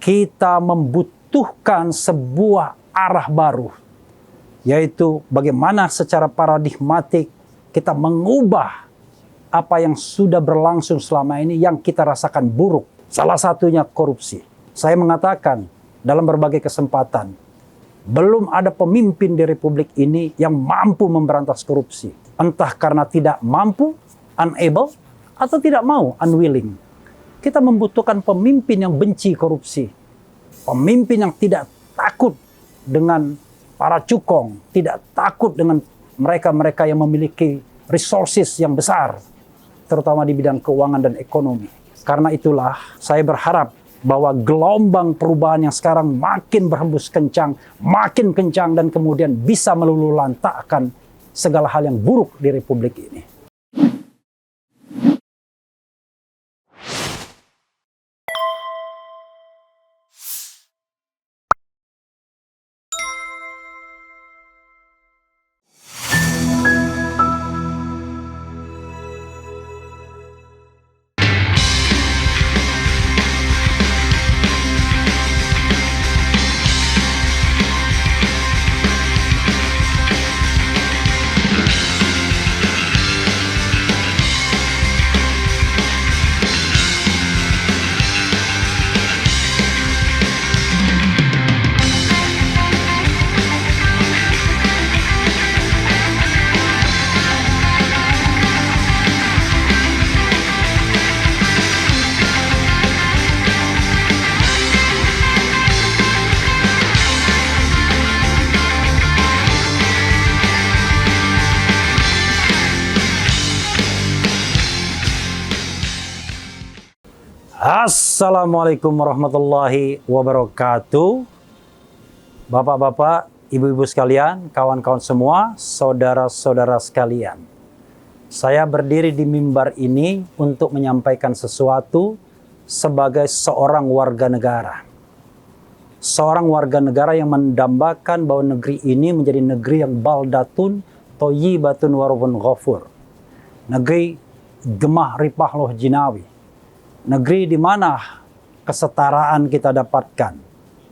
kita membutuhkan sebuah arah baru, yaitu bagaimana secara paradigmatik kita mengubah apa yang sudah berlangsung selama ini yang kita rasakan buruk. Salah satunya korupsi. Saya mengatakan dalam berbagai kesempatan, belum ada pemimpin di Republik ini yang mampu memberantas korupsi. Entah karena tidak mampu, unable, atau tidak mau, unwilling. Kita membutuhkan pemimpin yang benci korupsi. Pemimpin yang tidak takut dengan para cukong, tidak takut dengan mereka-mereka yang memiliki resources yang besar, terutama di bidang keuangan dan ekonomi. Karena itulah saya berharap bahwa gelombang perubahan yang sekarang makin berhembus kencang, makin kencang, dan kemudian bisa meluluhlantakkan segala hal yang buruk di Republik ini. Assalamualaikum warahmatullahi wabarakatuh. Bapak-bapak, ibu-ibu sekalian, kawan-kawan semua, saudara-saudara sekalian. Saya berdiri di mimbar ini untuk menyampaikan sesuatu sebagai seorang warga negara. Seorang warga negara yang mendambakan bahwa negeri ini menjadi negeri yang baldatun, thayyibatun warabun ghafur. Negeri gemah ripah loh jinawi. Negeri di mana kesetaraan kita dapatkan.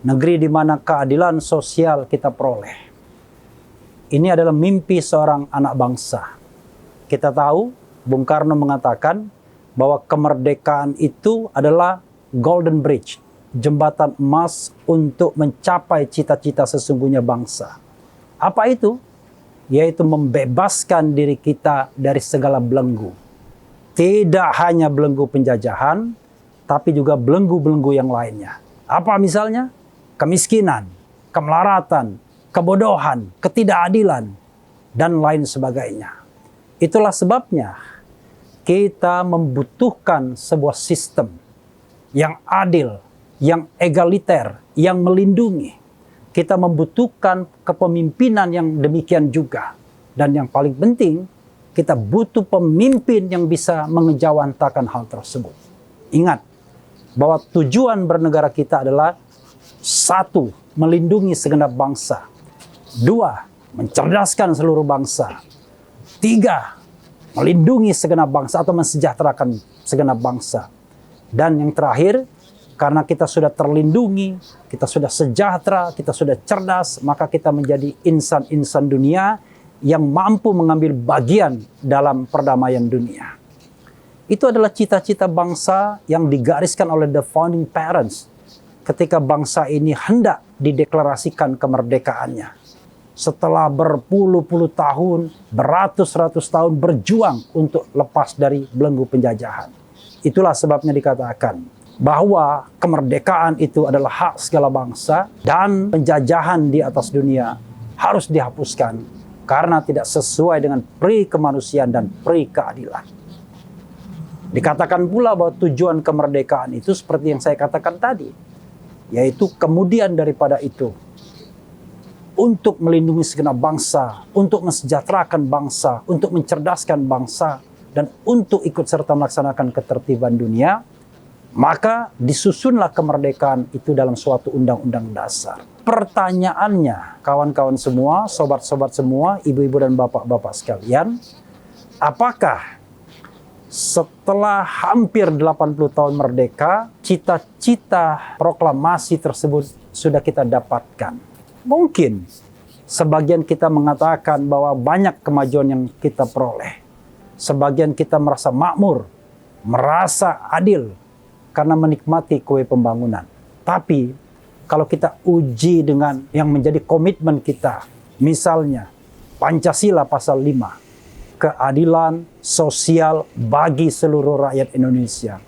Negeri di mana keadilan sosial kita peroleh. Ini adalah mimpi seorang anak bangsa. Kita tahu, Bung Karno mengatakan bahwa kemerdekaan itu adalah golden bridge, jembatan emas untuk mencapai cita-cita sesungguhnya bangsa. Apa itu? Yaitu membebaskan diri kita dari segala belenggu. Tidak hanya belenggu penjajahan, tapi juga belenggu-belenggu yang lainnya. Apa misalnya? Kemiskinan, kemelaratan, kebodohan, ketidakadilan, dan lain sebagainya. Itulah sebabnya kita membutuhkan sebuah sistem yang adil, yang egaliter, yang melindungi. Kita membutuhkan kepemimpinan yang demikian juga. Dan yang paling penting, kita butuh pemimpin yang bisa mengejawantakan hal tersebut. Ingat bahwa tujuan bernegara kita adalah 1. Melindungi segenap bangsa. 2. Mencerdaskan seluruh bangsa. 3. Melindungi segenap bangsa atau mensejahterakan segenap bangsa. Dan yang terakhir, karena kita sudah terlindungi, kita sudah sejahtera, kita sudah cerdas, maka kita menjadi insan-insan dunia yang mampu mengambil bagian dalam perdamaian dunia. Itu adalah cita-cita bangsa yang digariskan oleh the founding parents ketika bangsa ini hendak dideklarasikan kemerdekaannya. Setelah berpuluh-puluh tahun, beratus-ratus tahun berjuang untuk lepas dari belenggu penjajahan. Itulah sebabnya dikatakan bahwa kemerdekaan itu adalah hak segala bangsa dan penjajahan di atas dunia harus dihapuskan karena tidak sesuai dengan pri kemanusiaan dan pri keadilan. Dikatakan pula bahwa tujuan kemerdekaan itu seperti yang saya katakan tadi, yaitu kemudian daripada itu, untuk melindungi segenap bangsa, untuk mensejahterakan bangsa, untuk mencerdaskan bangsa, dan untuk ikut serta melaksanakan ketertiban dunia, maka disusunlah kemerdekaan itu dalam suatu undang-undang dasar. Pertanyaannya, kawan-kawan semua, sobat-sobat semua, ibu-ibu dan bapak-bapak sekalian, apakah setelah hampir 80 tahun merdeka, cita-cita proklamasi tersebut sudah kita dapatkan. Mungkin sebagian kita mengatakan bahwa banyak kemajuan yang kita peroleh. Sebagian kita merasa makmur, merasa adil karena menikmati kue pembangunan. Tapi kalau kita uji dengan yang menjadi komitmen kita, misalnya Pancasila pasal 5, keadilan sosial bagi seluruh rakyat Indonesia.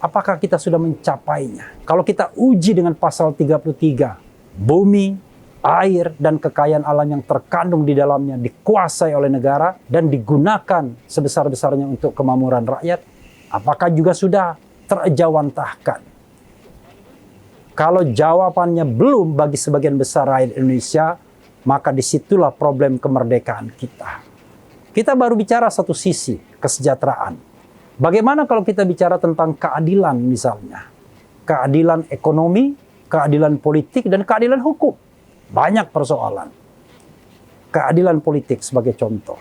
Apakah kita sudah mencapainya? Kalau kita uji dengan pasal 33, bumi, air, dan kekayaan alam yang terkandung di dalamnya dikuasai oleh negara dan digunakan sebesar-besarnya untuk kemakmuran rakyat, apakah juga sudah terejawantahkan? Kalau jawabannya belum bagi sebagian besar rakyat Indonesia, maka disitulah problem kemerdekaan kita. Kita baru bicara satu sisi, kesejahteraan. Bagaimana kalau kita bicara tentang keadilan misalnya? Keadilan ekonomi, keadilan politik, dan keadilan hukum. Banyak persoalan. Keadilan politik sebagai contoh.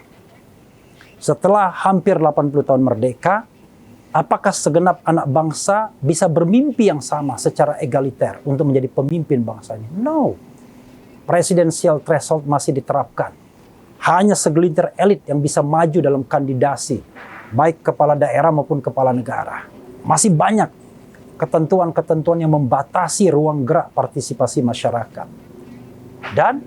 Setelah hampir 80 tahun merdeka, apakah segenap anak bangsa bisa bermimpi yang sama secara egaliter untuk menjadi pemimpin bangsa ini? No. Presidensial threshold masih diterapkan. Hanya segelintir elit yang bisa maju dalam kandidasi, baik kepala daerah maupun kepala negara. Masih banyak ketentuan-ketentuan yang membatasi ruang gerak partisipasi masyarakat. Dan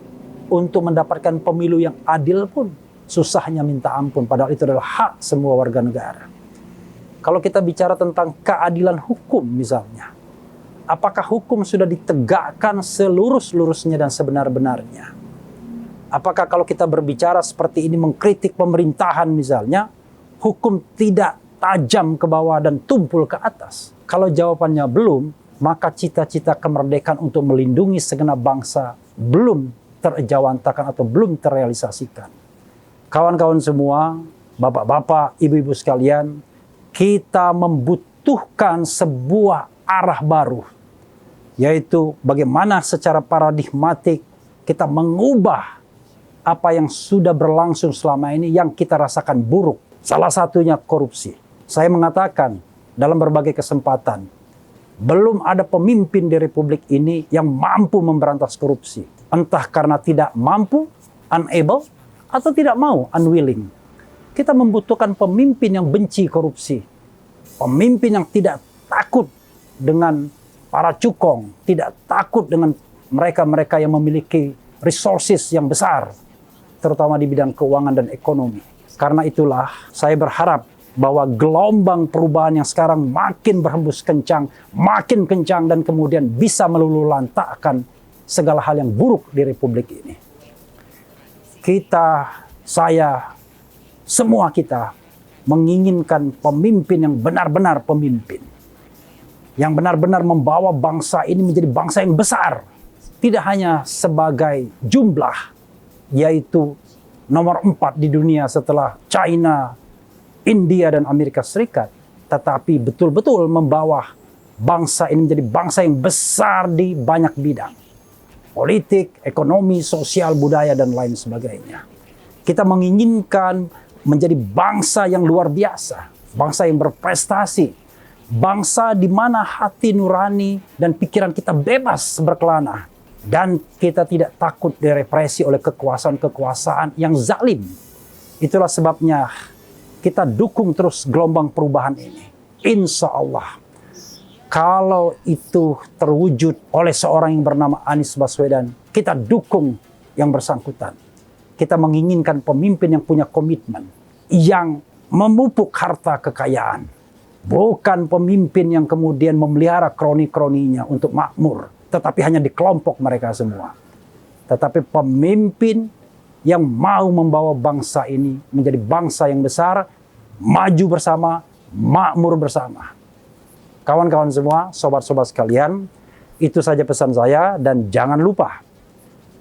untuk mendapatkan pemilu yang adil pun susahnya minta ampun, padahal itu adalah hak semua warga negara. Kalau kita bicara tentang keadilan hukum misalnya, apakah hukum sudah ditegakkan selurus-lurusnya dan sebenar-benarnya? Apakah kalau kita berbicara seperti ini mengkritik pemerintahan misalnya, hukum tidak tajam ke bawah dan tumpul ke atas? Kalau jawabannya belum, maka cita-cita kemerdekaan untuk melindungi segenap bangsa belum terejawantahkan atau belum terrealisasikan. Kawan-kawan semua, bapak-bapak, ibu-ibu sekalian, kita membutuhkan sebuah arah baru, yaitu bagaimana secara paradigmatik kita mengubah apa yang sudah berlangsung selama ini yang kita rasakan buruk. Salah satunya korupsi. Saya mengatakan dalam berbagai kesempatan, belum ada pemimpin di Republik ini yang mampu memberantas korupsi. Entah karena tidak mampu, unable, atau tidak mau, unwilling. Kita membutuhkan pemimpin yang benci korupsi. Pemimpin yang tidak takut dengan para cukong, tidak takut dengan mereka-mereka yang memiliki resources yang besar, terutama di bidang keuangan dan ekonomi. Karena itulah saya berharap bahwa gelombang perubahan yang sekarang makin berhembus kencang, makin kencang, dan kemudian bisa meluluhlantakkan segala hal yang buruk di Republik ini. Kita, saya, semua kita menginginkan pemimpin yang benar-benar pemimpin. Yang benar-benar membawa bangsa ini menjadi bangsa yang besar. Tidak hanya sebagai jumlah, yaitu nomor 4 di dunia setelah China, India, dan Amerika Serikat. Tetapi betul-betul membawa bangsa ini menjadi bangsa yang besar di banyak bidang. Politik, ekonomi, sosial, budaya, dan lain sebagainya. Kita menginginkan menjadi bangsa yang luar biasa. Bangsa yang berprestasi. Bangsa di mana hati nurani dan pikiran kita bebas berkelana. Dan kita tidak takut direpresi oleh kekuasaan-kekuasaan yang zalim. Itulah sebabnya kita dukung terus gelombang perubahan ini. Insya Allah, kalau itu terwujud oleh seorang yang bernama Anies Baswedan, kita dukung yang bersangkutan. Kita menginginkan pemimpin yang punya komitmen, yang memupuk harta kekayaan. Bukan pemimpin yang kemudian memelihara kroni-kroninya untuk makmur, tetapi hanya di kelompok mereka semua. Tetapi pemimpin yang mau membawa bangsa ini menjadi bangsa yang besar, maju bersama, makmur bersama. Kawan-kawan semua, sobat-sobat sekalian, itu saja pesan saya, dan jangan lupa,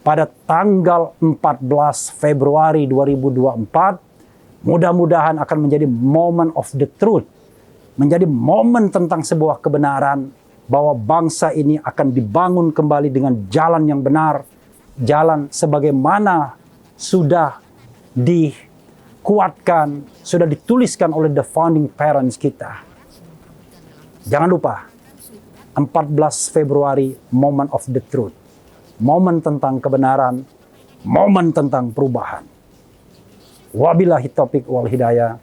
pada tanggal 14 Februari 2024, mudah-mudahan akan menjadi moment of the truth, menjadi momen tentang sebuah kebenaran, bahwa bangsa ini akan dibangun kembali dengan jalan yang benar, jalan sebagaimana sudah dikuatkan, sudah dituliskan oleh the founding parents kita. Jangan lupa, 14 Februari, moment of the truth. Momen tentang kebenaran, momen tentang perubahan. Wabillahi taufiq wal hidayah.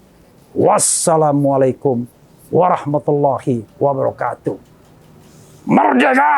Wassalamualaikum warahmatullahi wabarakatuh. Merdeka!